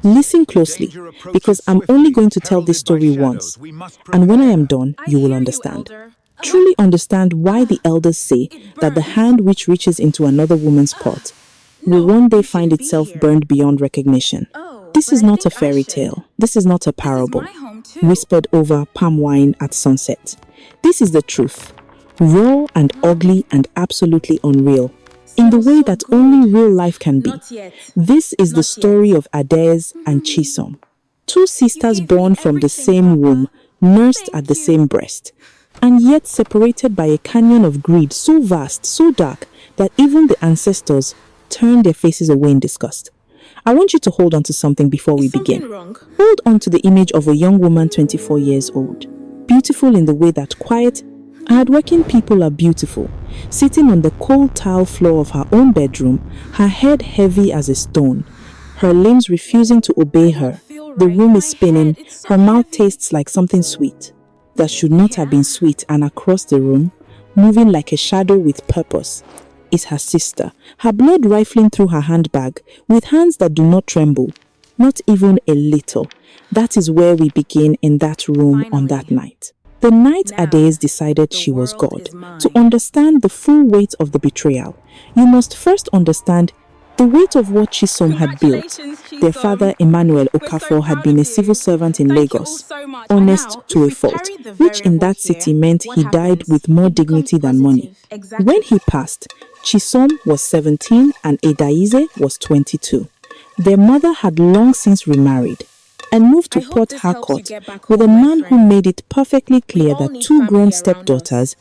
Listen closely, because I'm only going to tell this story once, and when I am done, you will understand. Truly understand why the elders say that the hand which reaches into another woman's pot will one day find itself burned beyond recognition. This is not a fairy tale. This is not a parable, whispered over palm wine at sunset. This is the truth, raw and ugly and absolutely unreal, in the way that only real life can be. This is the story of Adaeze and Chisom, two sisters born from the same womb, nursed at the same breast, and yet separated by a canyon of greed so vast, so dark, that even the ancestors turned their faces away in disgust. I want you to hold on to something before we begin. Hold on to the image of a young woman 24 years old, beautiful in the way that quiet, hard-working people are beautiful, sitting on the cold tile floor of her own bedroom, her head heavy as a stone, her limbs refusing to obey her. The room is spinning, her mouth tastes like something sweet that should not have been sweet, and across the room, moving like a shadow with purpose, is her sister, her blood rifling through her handbag, with hands that do not tremble, not even a little. That is where we begin, in that room on that night. The night Adaeze decided she was God. To understand the full weight of the betrayal, you must first understand the weight of what Chisom had built. Their father, Emmanuel Okafor, had been a civil servant in Lagos, honest to a fault, which in that city meant he died with more dignity than money. When he passed, Chisom was 17 and Adaeze was 22. Their mother had long since remarried and moved to Port Harcourt with a man who made it perfectly clear that two grown stepdaughters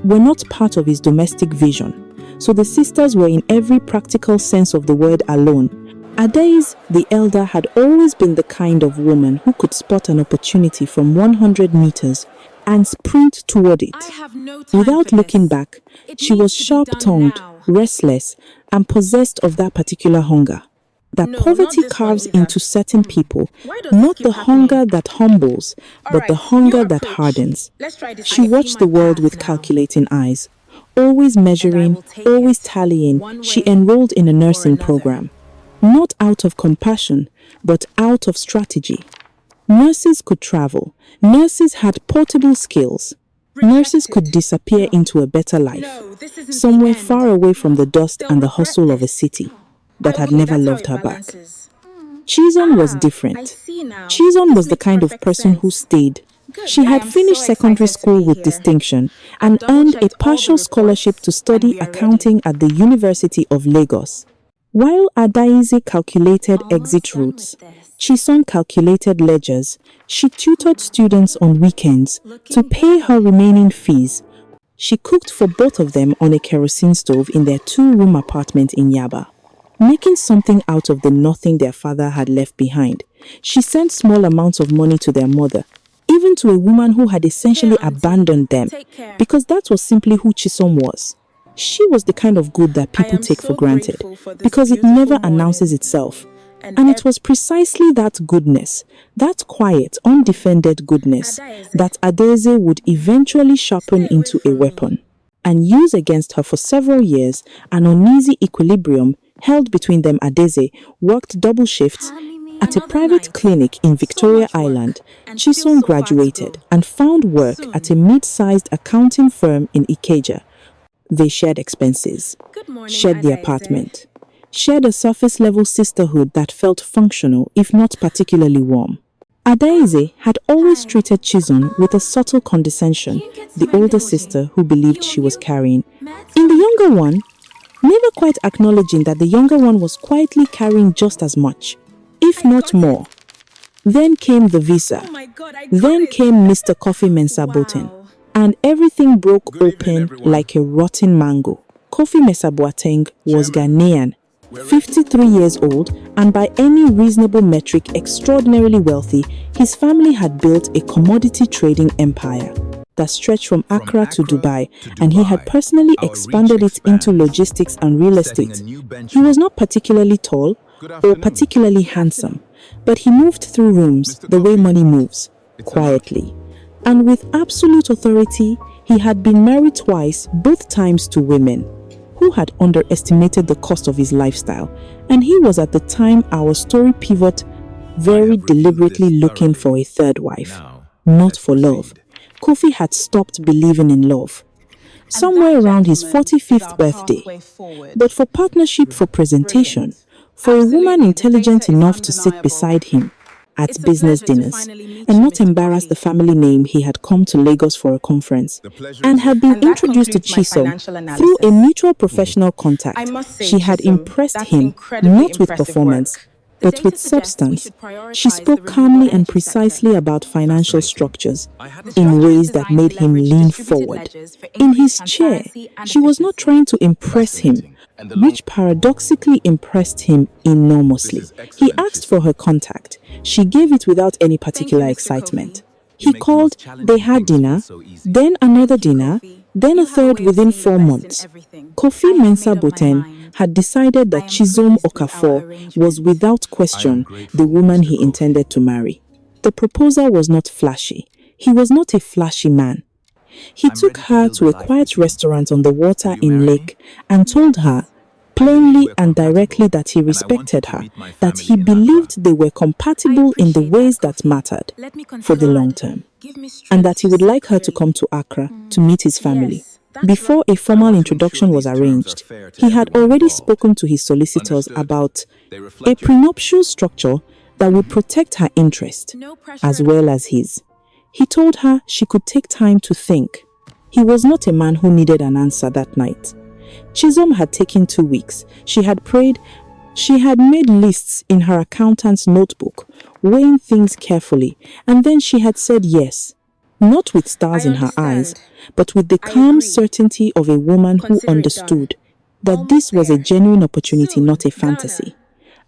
were not part of his domestic vision. So the sisters were in every practical sense of the word alone. Adaeze, the elder, had always been the kind of woman who could spot an opportunity from 100 meters and sprint toward it. Without looking back, she was sharp-tongued, restless, and possessed of that particular hunger that poverty carves into certain people, not the hunger that humbles, but the hunger that hardens. She watched the world with calculating eyes. Always measuring, always tallying, she enrolled in a nursing program. Not out of compassion, but out of strategy. Nurses could travel. Nurses had portable skills. Nurses could disappear into a better life, somewhere far away from the dust and the hustle of a city that had never loved her back. Chisom was different. Chisom was the kind of person who stayed. She had finished secondary school with distinction and earned a partial scholarship to study accounting at the University of Lagos. While Adaeze calculated exit routes, Chisom calculated ledgers. She tutored students on weekends to pay her remaining fees. She cooked for both of them on a kerosene stove in their two-room apartment in Yaba, making something out of the nothing their father had left behind. She sent small amounts of money to their mother, even to a woman who had essentially abandoned them, because that was simply who Chisom was. She was the kind of good that people take for granted, because it never announces itself. And it was precisely that goodness, that quiet, undefended goodness, that Adaeze would eventually sharpen into a weapon and use against her for several years. An uneasy equilibrium held between them. Adaeze worked double shifts at a private clinic in Victoria Island. Chisom graduated and found work at a mid-sized accounting firm in Ikeja. They shared expenses, shared the apartment, shared a surface-level sisterhood that felt functional, if not particularly warm. Adaeze had always treated Chisom with a subtle condescension, the older sister who believed she was carrying, in the younger one, never quite acknowledging that the younger one was quietly carrying just as much, if not more. Then came the visa. Then came Mr. Kofi Mensah Boateng. And everything broke open like a rotten mango. Kofi Mensah Boateng was Ghanaian, 53 years old, and by any reasonable metric extraordinarily wealthy. His family had built a commodity trading empire that stretched from Accra to Dubai, and he had personally expanded it into logistics and real estate. He was not particularly tall or particularly handsome, but he moved through rooms the way money moves, quietly. And with absolute authority, he had been married twice, both times to women who had underestimated the cost of his lifestyle, and he was at the time our story pivot very deliberately looking for a third wife. Not for love. Kofi had stopped believing in love. Somewhere around his 45th birthday. But for partnership, for presentation, for a woman intelligent enough to sit beside him at business dinners and not embarrass the family name, he had come to Lagos for a conference and had been introduced to Chisom through a mutual professional contact. She had impressed him not with performance, but with substance. She spoke calmly and precisely about financial structures in ways that made him lean forward. In his chair, she was not trying to impress him, which paradoxically impressed him enormously. He asked for her contact. She gave it without any particular excitement. He called, they had dinner, then another dinner, then a third within 4 months. Kofi Mensah Boten had decided that Chisom Okafor was without question the woman he intended to marry. The proposal was not flashy. He was not a flashy man. He took her to a quiet restaurant on the water in Lake and told her plainly and directly that he respected her, that he believed they were compatible in the ways that mattered for the long term, and that he would like her to come to Accra to meet his family. Before a formal introduction was arranged, he had already spoken to his solicitors about a prenuptial structure that would protect her interest as well as his. He told her she could take time to think. He was not a man who needed an answer that night. Chisom had taken 2 weeks. She had prayed. She had made lists in her accountant's notebook, weighing things carefully, and then she had said yes. Not with stars in her eyes, but with the calm certainty of a woman who understood that this was a genuine opportunity, not a fantasy,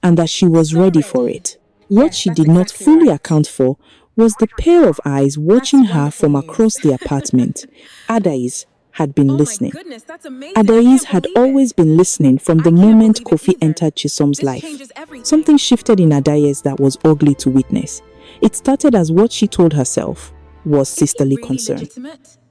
and that she was ready for it. What she did not fully account for was the pair of eyes watching her from across the apartment. Adais had been listening. Adais had always been listening from the moment Kofi entered Chisom's life. Something shifted in Adais that was ugly to witness. It started as what she told herself was sisterly concern.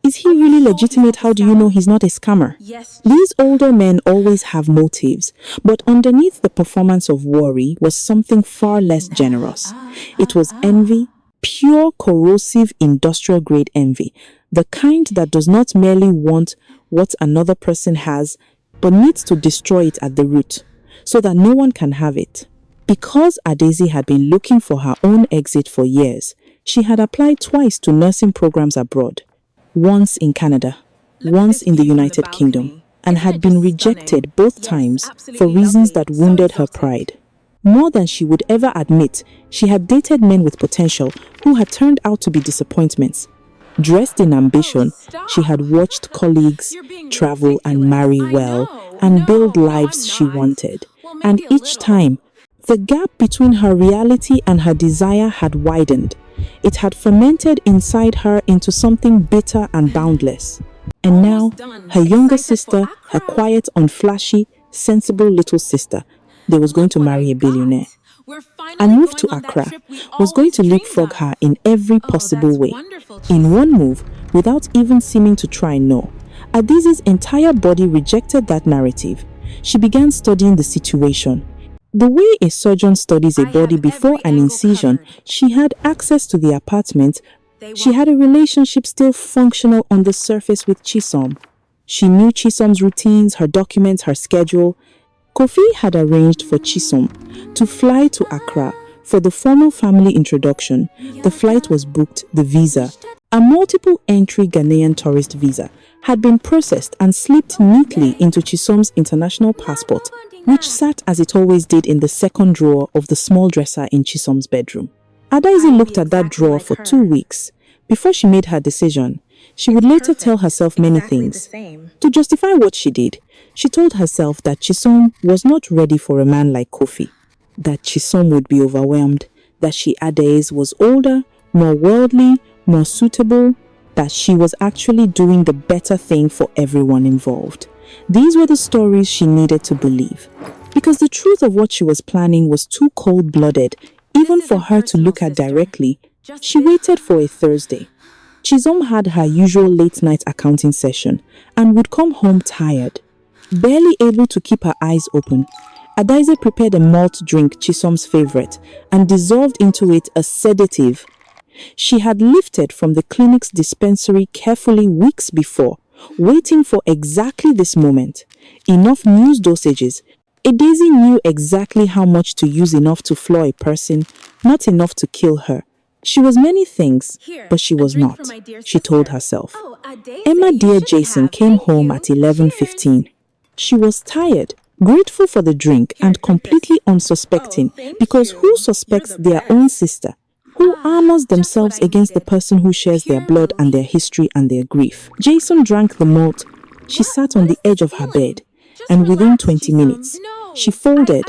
Is he really legitimate? How do you know he's not a scammer? These older men always have motives, but underneath the performance of worry was something far less generous. It was envy, pure corrosive industrial grade envy, the kind that does not merely want what another person has, but needs to destroy it at the root, so that no one can have it. Because Adesi had been looking for her own exit for years, she had applied twice to nursing programs abroad, once in Canada, once in the United Kingdom, and had been rejected both times for reasons that wounded her pride. More than she would ever admit, she had dated men with potential who had turned out to be disappointments. Dressed in ambition, she had watched colleagues travel and marry well and build lives she wanted. And each time, the gap between her reality and her desire had widened. It had fermented inside her into something bitter and boundless. And now, her younger sister, her quiet, unflashy, sensible little sister, they was going to marry a billionaire. And move to Accra was going to leapfrog her in every possible way. In one move, without even seeming to try, no. Adesi's entire body rejected that narrative. She began studying the situation. The way a surgeon studies a body before an incision, she had access to the apartment. She had a relationship still functional on the surface with Chisom. She knew Chisom's routines, her documents, her schedule. Kofi had arranged for Chisom to fly to Accra for the formal family introduction. The flight was booked, the visa, a multiple entry Ghanaian tourist visa, had been processed and slipped neatly into Chisom's international passport, which sat as it always did in the second drawer of the small dresser in Chisom's bedroom. Adaisi looked at that drawer for 2 weeks before she made her decision. She would later tell herself many things. To justify what she did, she told herself that Chisom was not ready for a man like Kofi, that Chisom would be overwhelmed, that she Adaise was older, more worldly, more suitable, that she was actually doing the better thing for everyone involved. These were the stories she needed to believe, because the truth of what she was planning was too cold-blooded, even for her to look at directly. She waited for a Thursday. Chisom had her usual late-night accounting session and would come home tired, barely able to keep her eyes open, Adaize prepared a malt drink, Chisom's favorite, and dissolved into it a sedative she had lifted from the clinic's dispensary carefully weeks before, waiting for exactly this moment. Enough news dosages. Daisy knew exactly how much to use enough to floor a person, not enough to kill her. She was many things, but she was not, she told herself. Emma dear Jason came home at 11:15. She was tired, grateful for the drink and completely unsuspecting because who suspects their own sister? Who armors themselves against the person who shares their blood and their history and their grief? Jason drank the malt. She sat on the edge of her bed, and within 20 minutes, she folded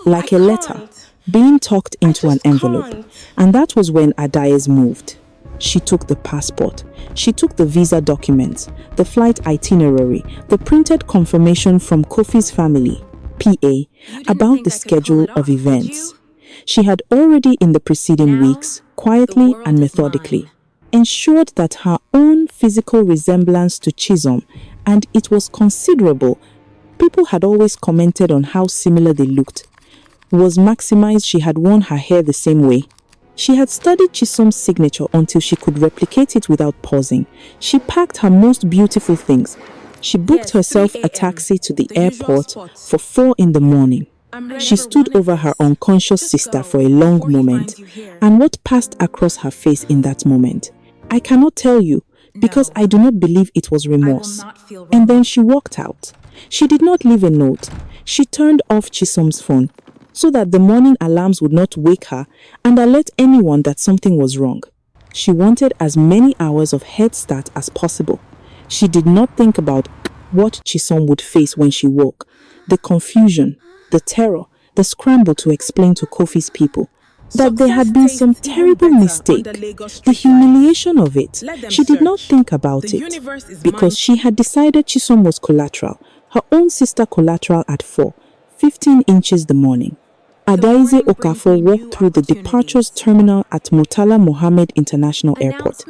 like a letter being tucked into an envelope. And that was when Adaize moved. She took the passport. She took the visa documents, the flight itinerary, the printed confirmation from Kofi's family, PA, about the schedule of events. She had already in the preceding weeks, quietly and methodically, ensured that her own physical resemblance to Chisom, and it was considerable, people had always commented on how similar they looked, was maximized. She had worn her hair the same way. She had studied Chisom's signature until she could replicate it without pausing. She packed her most beautiful things. She booked herself a taxi to the airport for 4 in the morning. She stood over her unconscious sister for a long moment, and what passed across her face in that moment, I cannot tell you because I do not believe it was remorse. And then she walked out. She did not leave a note. She turned off Chisom's phone so that the morning alarms would not wake her and alert anyone that something was wrong. She wanted as many hours of head start as possible. She did not think about what Chisom would face when she woke, the confusion, the terror, the scramble to explain to Kofi's people that there had been some terrible mistake, the humiliation of it. She did not think about it because she had decided Chisom was collateral, her own sister collateral at 4:15 inches the morning. Adaize Okafor walked through the departures terminal at Murtala Mohammed International Airport,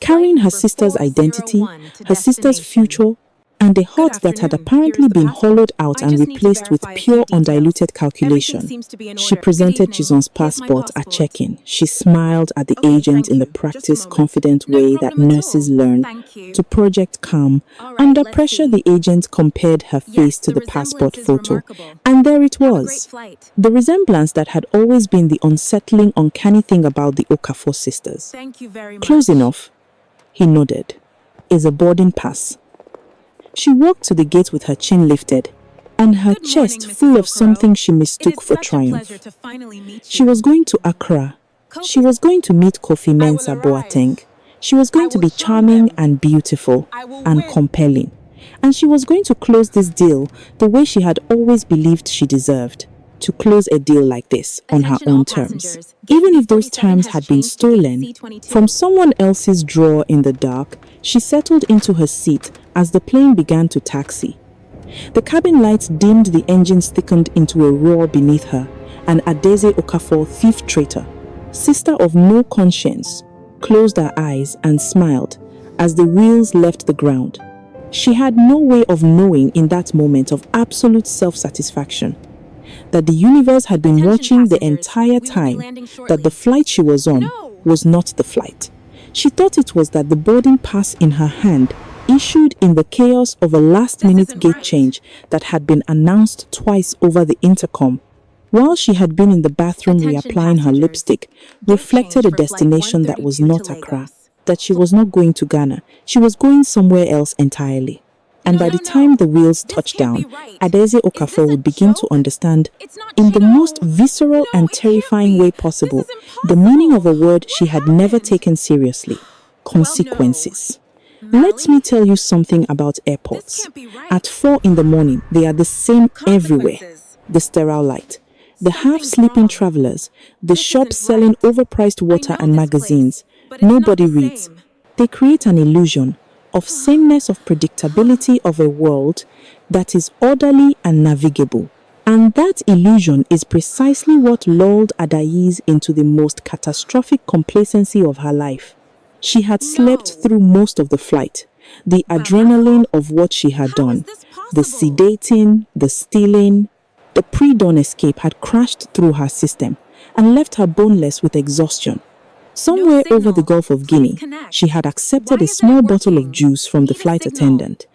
carrying her sister's identity, her sister's future, and a heart that had apparently been hollowed out and replaced with pure undiluted calculation. She presented Chisom's passport at check-in. She smiled at the agent in the practiced, confident way that nurses learn to project calm. Under pressure, the agent compared her face to the passport photo, and there it was. The resemblance that had always been the unsettling, uncanny thing about the Okafor sisters. Close enough, he nodded. Is a boarding pass. She walked to the gate with her chin lifted and her chest full of something she mistook for triumph. She was going to Accra. She was going to meet Kofi Mensah Boateng. She was going to be charming and beautiful and compelling. And she was going to close this deal the way she had always believed she deserved. To close a deal like this on her own terms. Even if those terms had been stolen from someone else's drawer in the dark, she settled into her seat as the plane began to taxi. The cabin lights dimmed, the engines thickened into a roar beneath her, and Adaize Okafor, thief traitor, sister of no conscience, closed her eyes and smiled as the wheels left the ground. She had no way of knowing in that moment of absolute self-satisfaction that the universe had been watching the entire time, that the flight she was on was not the flight. She thought it was that the boarding pass in her hand, issued in the chaos of a last-minute gate change that had been announced twice over the intercom, while she had been in the bathroom reapplying her lipstick, reflected a destination that was not Accra, that she was not going to Ghana, she was going somewhere else entirely. And by the time the wheels touched down, Adaize Okafor would begin to understand, in the most visceral and terrifying way possible, the meaning of a word she had never taken seriously: consequences. Let me tell you something about airports. At 4 in the morning, they are the same everywhere. The sterile light, the half-sleeping travelers, the shops selling overpriced water and magazines. Nobody reads. They create an illusion of sameness, of predictability of a world that is orderly and navigable. And that illusion is precisely what lulled Adaize into the most catastrophic complacency of her life. She had slept through most of the flight, the adrenaline of what she had done, the sedating, the stealing, The pre-dawn escape had crashed through her system and left her boneless with exhaustion. Somewhere over the Gulf of Guinea, she had accepted a small bottle of juice from the flight attendant,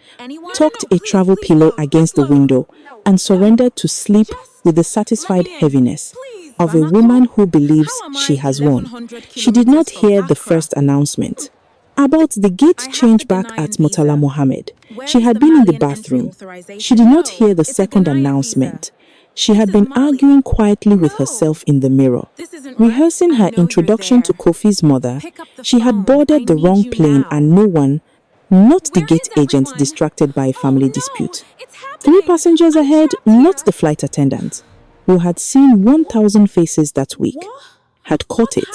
tucked a travel pillow against the window, and surrendered to sleep with the satisfied heaviness of a woman who believes she has won. She did not hear the first announcement about the gate change back at Murtala Mohammed. She had been in the bathroom. She did not hear the second announcement. She had been arguing quietly with herself in the mirror. Rehearsing her introduction to Kofi's mother, she had boarded the wrong plane and no one, not the gate agent distracted by a family dispute. 3 passengers ahead, not the flight attendant, who had seen 1,000 faces that week, had caught it.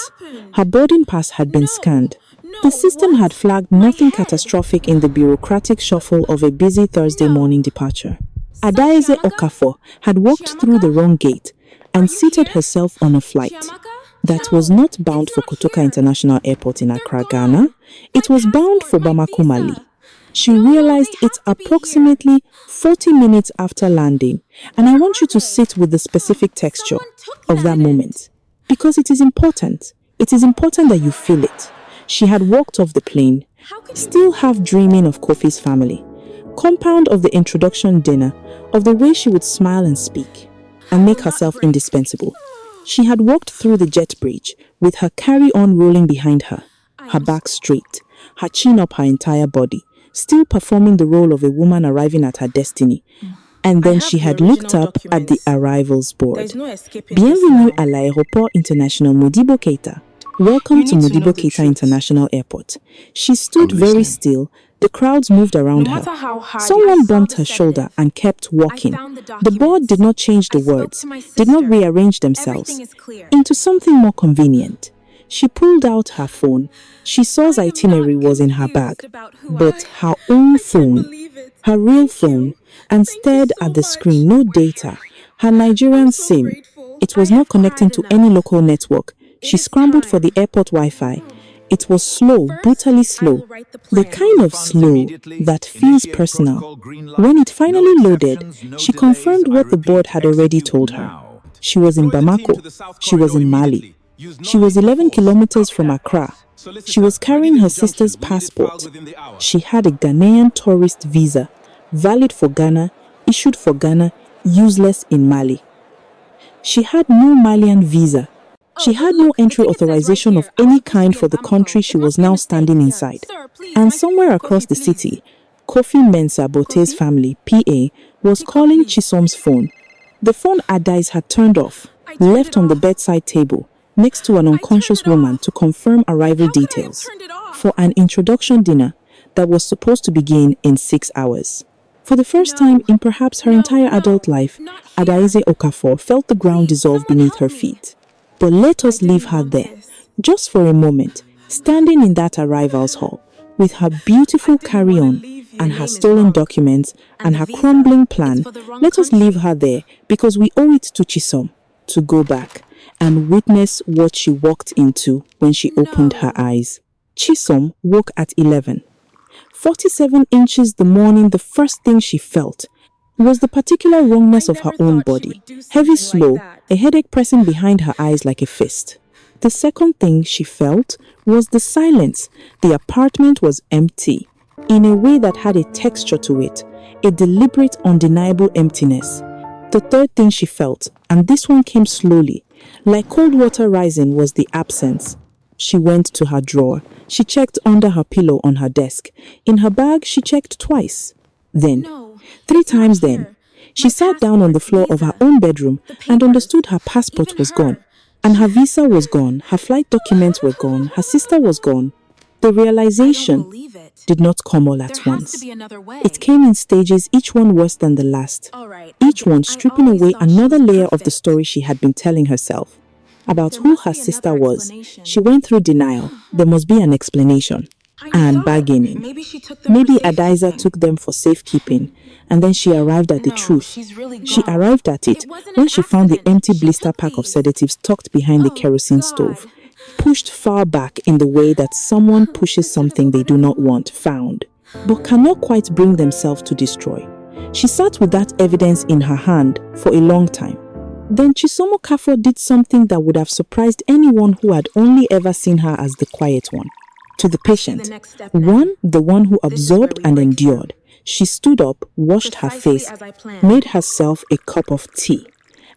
Her boarding pass had been scanned. The system had flagged nothing catastrophic in the bureaucratic shuffle of a busy Thursday morning departure. Adaeze Okafor had walked through the wrong gate and seated herself on a flight that was not bound for Kotoka International Airport in Accra, Ghana. It was bound for Bamako, Mali. She realized it approximately 40 minutes after landing, and I want you to sit with the specific texture of that moment, because it is important. It is important that you feel it. She had walked off the plane, still half dreaming of Kofi's family. Compound of the introduction dinner, of the way she would smile and speak, and make herself indispensable. She had walked through the jet bridge with her carry-on rolling behind her, her back straight, her chin up her entire body, still performing the role of a woman arriving at her destiny. And then she had looked up at the arrivals board. Bienvenue à l'aéroport international Modibo Keita. Welcome to Modibo Keita International Airport. She stood very still. The crowds moved around her. Someone bumped her shoulder and kept walking. The board did not change the words, did not rearrange themselves into something more convenient. She pulled out her phone. She saw the itinerary was in her bag, but her own phone, her real phone, and stared at the screen. No data. Her Nigerian SIM. It was not connecting to any local network. She scrambled for the airport Wi-Fi. It was slow, brutally slow, the kind of slow that feels personal. When it finally loaded, she confirmed what the board had already told her. She was in Bamako. She was in Mali. She was 11 kilometers from Accra. She was carrying her sister's passport. She had a Ghanaian tourist visa, valid for Ghana, issued for Ghana, useless in Mali. She had no Malian visa. She had no entry authorization of any kind for the country she was now standing inside. And somewhere across the city, Kofi Mensah Bote's family, PA, was calling Chisom's phone. The phone Adais had turned off, left on the bedside table, next to an unconscious woman to confirm arrival details for an introduction dinner that was supposed to begin in 6 hours. For the first time in perhaps her entire adult life, Adaeze Okafor felt the ground dissolve beneath her feet. But let us leave her there, just for a moment, standing in that arrivals hall, with her beautiful carry-on and her stolen documents and her crumbling plan. Let us leave her there because we owe it to Chisom to go back and witness what she walked into when she opened her eyes. Chisom woke at 11. 47 inches the morning, the first thing she felt was the particular wrongness of her own body. Heavy slow, a headache pressing behind her eyes like a fist. The second thing she felt was the silence. The apartment was empty, in a way that had a texture to it, a deliberate, undeniable emptiness. The third thing she felt, and this one came slowly, like cold water rising, was the absence. She went to her drawer. She checked under her pillow on her desk. In her bag, she checked twice. Then, 3 times then, she sat down on the floor of her own bedroom and understood her passport was gone. And her visa was gone, her flight documents were gone, her sister was gone. The realization did not come all at once. It came in stages, each one worse than the last. Each one stripping away another layer of the story she had been telling herself. About who her sister was. She went through denial. There must be an explanation. And bargaining. Maybe Adaiza took them for safekeeping, and then she arrived at the truth. She arrived at it when she found the empty blister pack of sedatives tucked behind the kerosene stove, pushed far back in the way that someone pushes something they do not want, found, but cannot quite bring themselves to destroy. She sat with that evidence in her hand for a long time. Then Chisom Okafor did something that would have surprised anyone who had only ever seen her as the quiet one. To the patient, the one who absorbed and endured, she stood up, washed her face, made herself a cup of tea,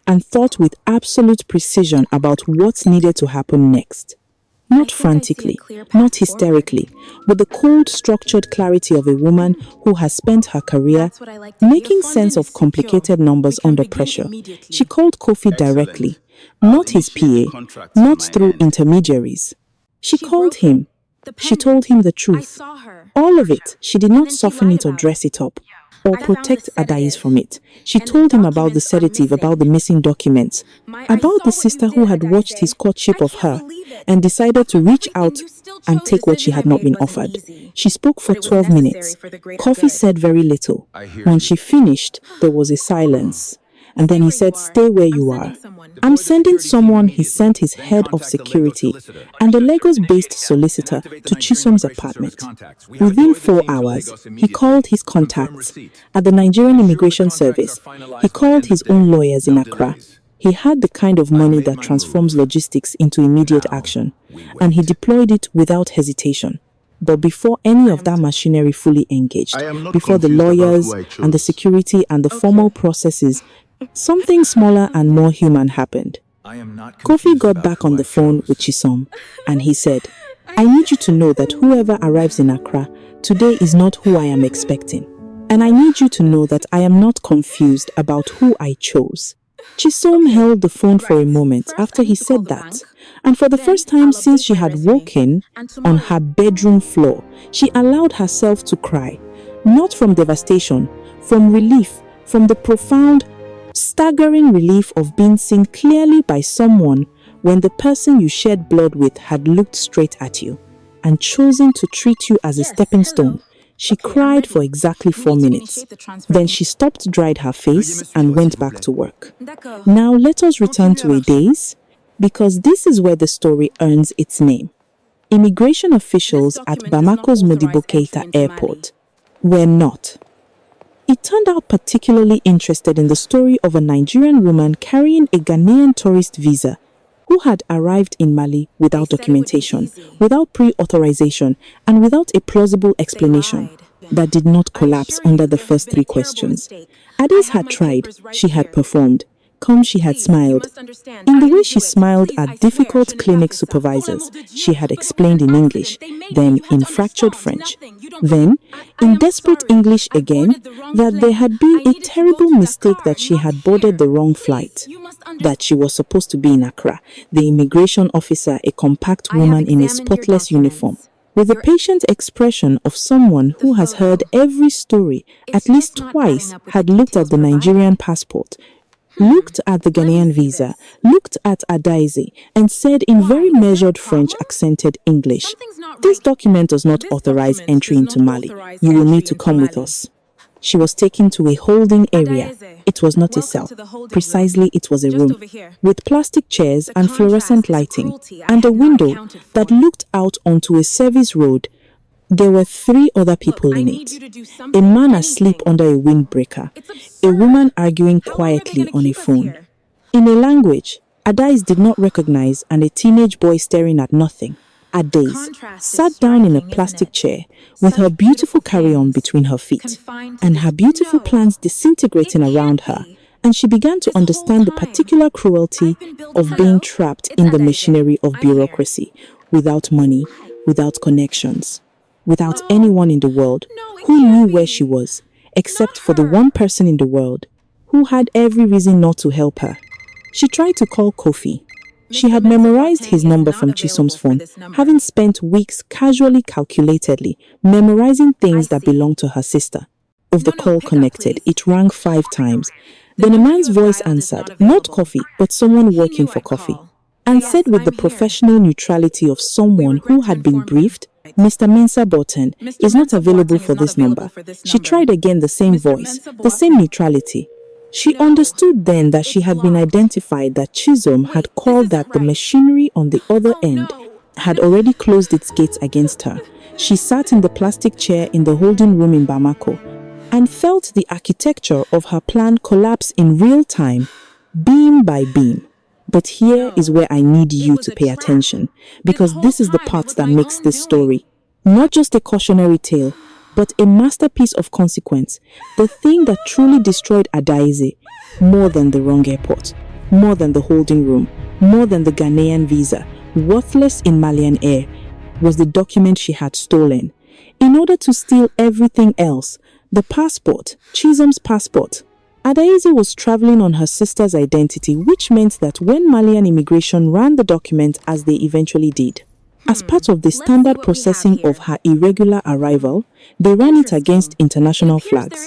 and thought with absolute precision about what needed to happen next. Not frantically, not hysterically, but the cold, structured clarity of a woman who has spent her career making sense of complicated numbers under pressure. She called Kofi directly, not his PA, not through intermediaries. She called him. She told him the truth. All of it. She did not soften it or dress it up or protect Adais from it. She told him about the sedative, about the missing documents, about the sister who had watched his courtship of her and decided to reach out and take what she had not been offered. She spoke for 12 minutes. Kofi said very little. When she finished, there was a silence. And then he said, "Stay where you are." "I'm sending someone." He sent his head of security and a Lagos-based solicitor to Chisom's apartment. Within 4 hours, he called his contacts at the Nigerian Immigration Service. He called his own lawyers in Accra. He had the kind of money that transforms logistics into immediate action, and he deployed it without hesitation. But before any of that machinery fully engaged, before the lawyers and the security and the formal processes, something smaller and more human happened. Kofi got back on the phone with Chisom and he said, "I need you to know that whoever arrives in Accra today is not who I am expecting. And I need you to know that I am not confused about who I chose." Chisom held the phone for a moment after he said that. And for the first time since she had woken on her bedroom floor, she allowed herself to cry. Not from devastation, from relief, from the profound, staggering relief of being seen clearly by someone when the person you shared blood with had looked straight at you and chosen to treat you as a stepping stone. She cried for exactly 4 minutes. Then she stopped, dried her face, and went back to work. Now let us return to Adais, because this is where the story earns its name. Immigration officials at Bamako's Modibo Keita Airport were not. It turned out particularly interested in the story of a Nigerian woman carrying a Ghanaian tourist visa who had arrived in Mali without documentation, without pre-authorization, and without a plausible explanation that did not collapse under the first 3 questions. Adais had tried, she had performed. Come, she had smiled. In the way she smiled at difficult clinic supervisors, she had explained in English, then in fractured French, then in desperate English again, that there had been a terrible mistake, that she had boarded the wrong flight, that she was supposed to be in Accra, the immigration officer, a compact woman in a spotless uniform, with the patient expression of someone who has heard every story at least twice, had looked at the Nigerian passport, looked at the Ghanaian visa, looked at Adais, and said in very measured French accented English, "This document does not authorize entry into Mali. You will need to come with us." She was taken to a holding area. It was not a cell. Precisely, it was a room with plastic chairs and fluorescent lighting and a window that looked out onto a service road. There were 3 other people in it. A man asleep under a windbreaker. A woman arguing quietly on a phone. In a language Adais did not recognize, and a teenage boy staring at nothing. Adais sat down in a plastic chair with her beautiful carry-on between her feet and her beautiful plants disintegrating around her, and she began to understand the particular cruelty of being trapped in the machinery of bureaucracy, without money, without connections, without anyone in the world who knew where she was, except for the one person in the world who had every reason not to help her. She tried to call Kofi. She had memorized his number from Chisom's phone, having spent weeks casually, calculatedly, memorizing things that belonged to her sister. If the call connected, it rang 5 times. Then a man's voice answered, not Kofi, but someone working for Kofi, and said with the professional neutrality of someone who had been briefed, "Mr. Mensah Burton is not available for this number." She tried again, the same voice, the same neutrality. She understood then that she had been identified, that Chisom had called, that the machinery on the other end had already closed its gates against her. She sat in the plastic chair in the holding room in Bamako, and felt the architecture of her plan collapse in real time, beam by beam. But here is where I need you to pay attention, because this is the part that makes this story not just a cautionary tale, but a masterpiece of consequence, the thing that truly destroyed Adaize, more than the wrong airport, more than the holding room, more than the Ghanaian visa, worthless in Malian air, was the document she had stolen. In order to steal everything else, the passport, Chisholm's passport. Adaize was traveling on her sister's identity, which meant that when Malian immigration ran the document as they eventually did, as part of the standard processing of her irregular arrival, they ran it against international flags.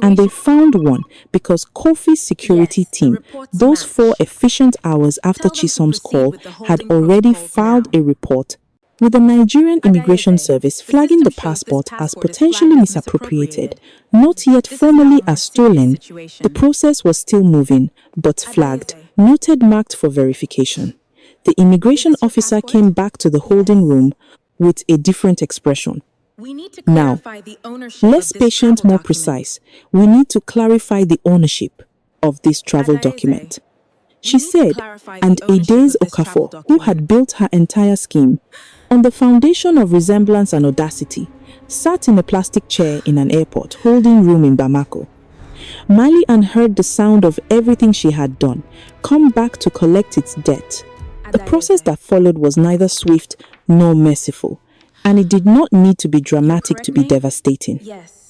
And they found one because Kofi's security team, those 4 efficient hours after Chisholm's call, had already filed a report with the Nigerian Immigration Service flagging the passport as potentially misappropriated, not yet formally as stolen. The process was still moving, but flagged, noted marked for verification. The immigration officer came back to the holding room with a different expression. Now, less patient, more precise, we need to clarify the ownership of this travel document. She said, and Adaize Okafor, who had built her entire scheme on the foundation of resemblance and audacity, sat in a plastic chair in an airport holding room in Bamako. Mali Ann heard the sound of everything she had done come back to collect its debt. The process that followed was neither swift nor merciful, and it did not need to be dramatic to be devastating.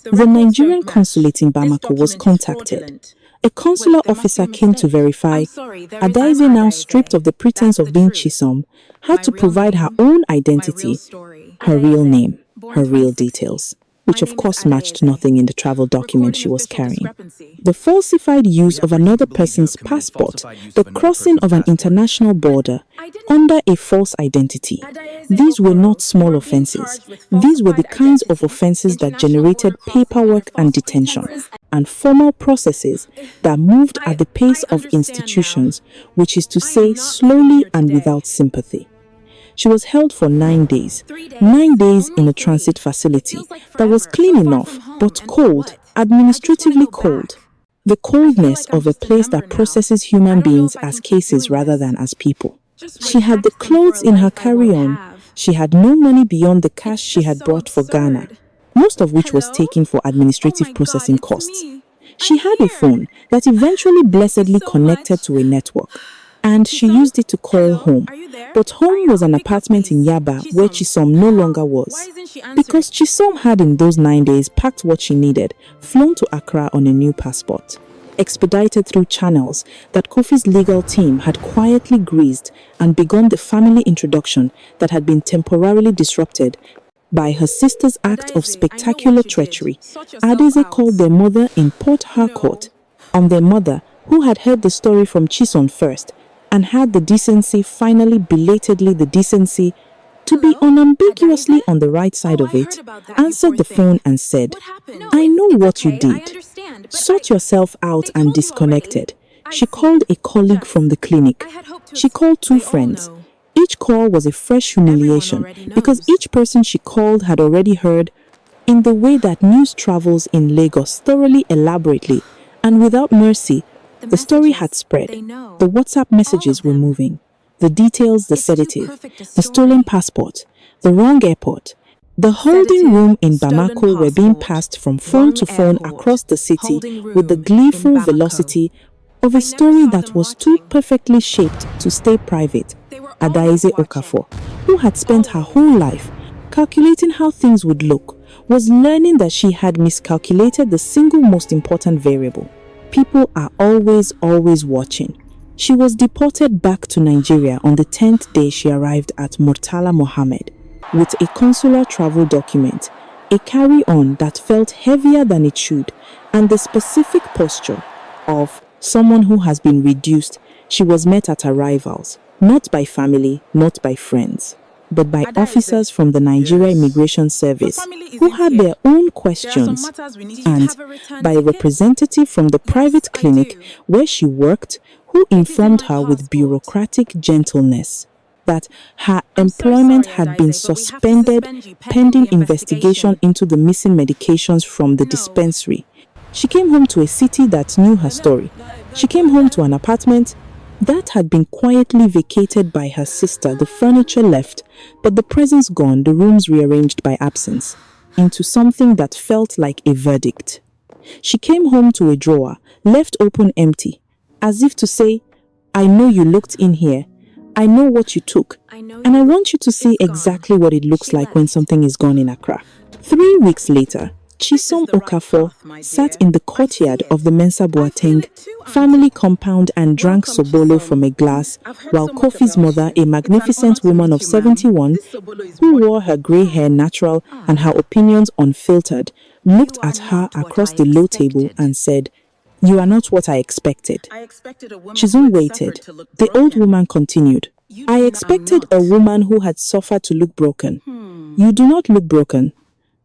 The Nigerian consulate in Bamako was contacted. A consular officer came to verify. Adaize, now stripped of the pretense of being Chisom, had to provide her own identity, her real name, her real details, which of course matched nothing in the travel document she was carrying. The falsified use of another person's passport, the crossing of an international border under a false identity. These were not small offenses. These were the kinds of offenses that generated paperwork and detention, and formal processes that moved at the pace of institutions, which is to say slowly and without sympathy. She was held for 9 days. 9 days in a transit facility that was clean enough, but cold, administratively cold. The coldness of a place that processes human beings as cases rather than as people. She had the clothes in her carry-on. She had no money beyond the cash she had brought for Ghana, most of which was taken for administrative processing costs. She had a phone that eventually blessedly connected to a network, and she used it to call home. But home was an apartment in Yaba where Chisom no longer was. Because Chisom had in those 9 days packed what she needed, flown to Accra on a new passport, expedited through channels that Kofi's legal team had quietly greased, and begun the family introduction that had been temporarily disrupted by her sister's act of spectacular treachery. Adaize called their mother in Port Harcourt on their mother, who had heard the story from Chisom first, and had the decency, finally belatedly the decency, to be unambiguously on the right side of it, answered the phone and said, "I know what you did. Sort yourself out," and disconnected. She called a colleague from the clinic. She called 2 friends. Each call was a fresh humiliation because each person she called had already heard, in the way that news travels in Lagos thoroughly, elaborately, and without mercy. The story had spread. The WhatsApp messages were moving. The details, the sedative, the stolen passport, the wrong airport. The holding room in Bamako were being passed from phone to phone across the city with the gleeful velocity of a story that was too perfectly shaped to stay private. Adaize Okafor, who had spent her whole life calculating how things would look, was learning that she had miscalculated the single most important variable. People are always watching. She was deported back to Nigeria on the 10th day she arrived at Murtala Mohammed with a consular travel document, a carry-on that felt heavier than it should, and the specific posture of someone who has been reduced. She was met at arrivals, not by family, not by friends, but by officers from the Nigeria Immigration Service who had their own questions, and by a representative from the private clinic where she worked who informed her with bureaucratic gentleness that her employment had been suspended pending investigation into the missing medications from the dispensary. She came home to a city that knew her story. She came home to an apartment that had been quietly vacated by her sister, the furniture left, but the presents gone, the rooms rearranged by absence, into something that felt like a verdict. She came home to a drawer, left open empty, as if to say, I know you looked in here, I know what you took, and I want you to see exactly what it looks like when something is gone in Accra. 3 weeks later, Chisom Okafor sat in the courtyard of the Mensa Boateng family compound and drank sobolo from a glass, while Kofi's mother, a magnificent woman of 71, who wore her grey hair natural and her opinions unfiltered, looked at her across the low table and said, "You are not what I expected." Chisom waited. The old woman continued, "I expected a woman who had suffered to look broken. You do not look broken."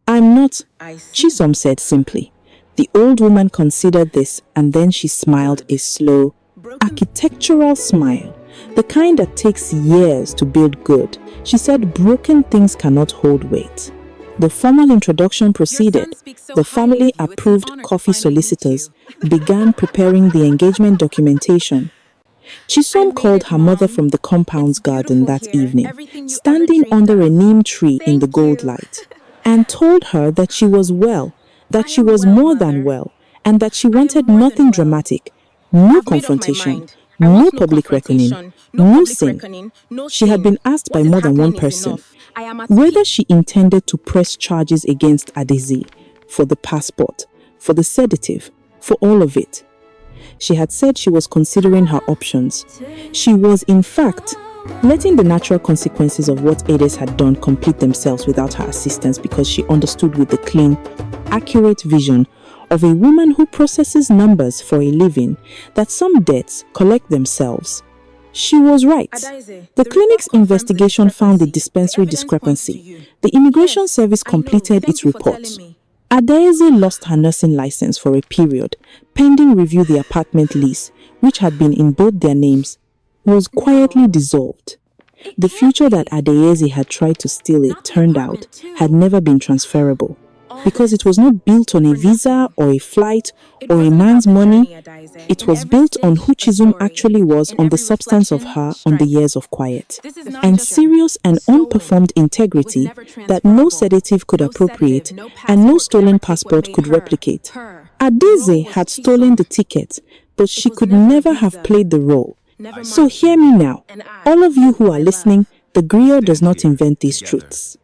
"I'm not," Chisom said simply. The old woman considered this and then she smiled a slow, architectural smile, the kind that takes years to build good. She said, "Broken things cannot hold weight." The formal introduction proceeded. The family-approved coffee solicitors began preparing the engagement documentation. Chisom called her mother from the compound's garden that evening, standing under a neem tree in the gold light, and told her that she was well, that she was more than well, and that she wanted nothing dramatic, no confrontation, no public reckoning, no sin. She had been asked by more than one person whether she intended to press charges against Adezi for the passport, for the sedative, for all of it. She had said she was considering her options. She was, in fact, letting the natural consequences of what Ades had done complete themselves without her assistance, because she understood with the clean, accurate vision of a woman who processes numbers for a living that some debts collect themselves. She was right. The clinic's investigation found a dispensary discrepancy. The Immigration Service completed its report. Adaeze lost her nursing license for a period, pending review. The apartment lease, which had been in both their names, was quietly dissolved. The future that Adaeze had tried to steal, it turned out, had never been transferable, because it was not built on a visa or a flight or a man's money. It was built on who Chisom actually was, on the substance of her, on the years of quiet and serious and unperformed integrity that no sedative could appropriate and no stolen passport could replicate. Adaeze had stolen the ticket, but she could never have played the role. So hear me now, all of you who are listening. The griot does not invent these truths.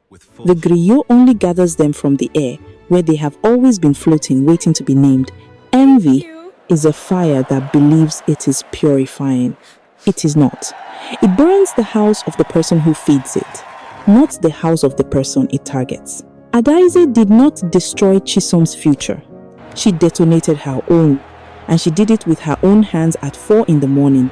The griot only gathers them from the air, where they have always been floating, waiting to be named. Envy is a fire that believes it is purifying. It is not. It burns the house of the person who feeds it, not the house of the person it targets. Adaeze did not destroy Chisom's future. She detonated her own, and she did it with her own hands at 4 in the morning.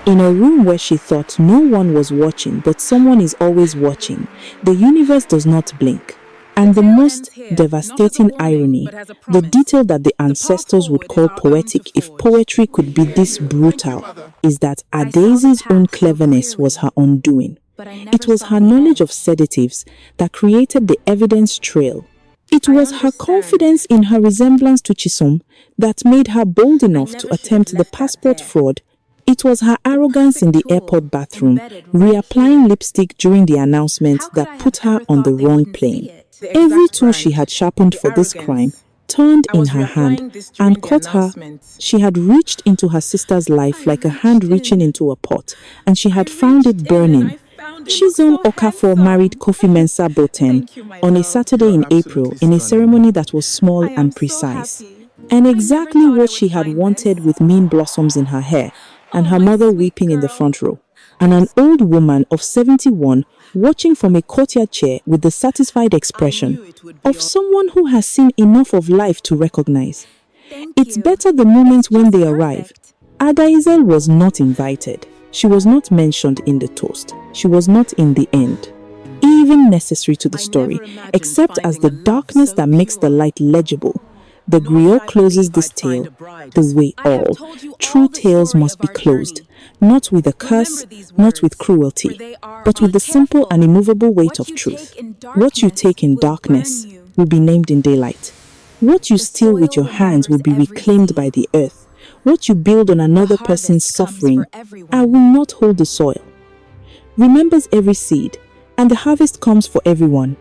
In a room where she thought no one was watching, but someone is always watching. The universe does not blink. And the most devastating irony, the detail that the ancestors would call poetic if poetry could be this brutal, is that Adaeze's own cleverness was her undoing. It was her knowledge of sedatives that created the evidence trail. It was her confidence in her resemblance to Chisom that made her bold enough to attempt the passport fraud. It was her arrogance in the airport bathroom, reapplying lipstick during the announcement, that put her on the wrong plane. Every tool she had sharpened for this crime turned in her hand and caught her. She had reached into her sister's life like a hand reaching into a pot, and she had found it burning. Chisom Okafor married Kofi Mensah Boateng on a Saturday in April in a ceremony that was small and precise, and exactly what she had wanted, with mean blossoms in her hair and her mother weeping in the front row, and an old woman of 71 watching from a courtyard chair with the satisfied expression of someone who has seen enough of life to recognize. It's better the moment when they arrive. Adaeze was not invited. She was not mentioned in the toast. She was not in the end even necessary to the story, except as the darkness that makes the light legible. The griot closes this tale the way all true tales must be closed, not with a curse, not with cruelty, but with the simple and immovable weight of truth. What you take in darkness will be named in daylight. What you steal with your hands will be reclaimed by the earth. What you build on another person's suffering, I will not hold the soil. Remembers every seed, and the harvest comes for everyone.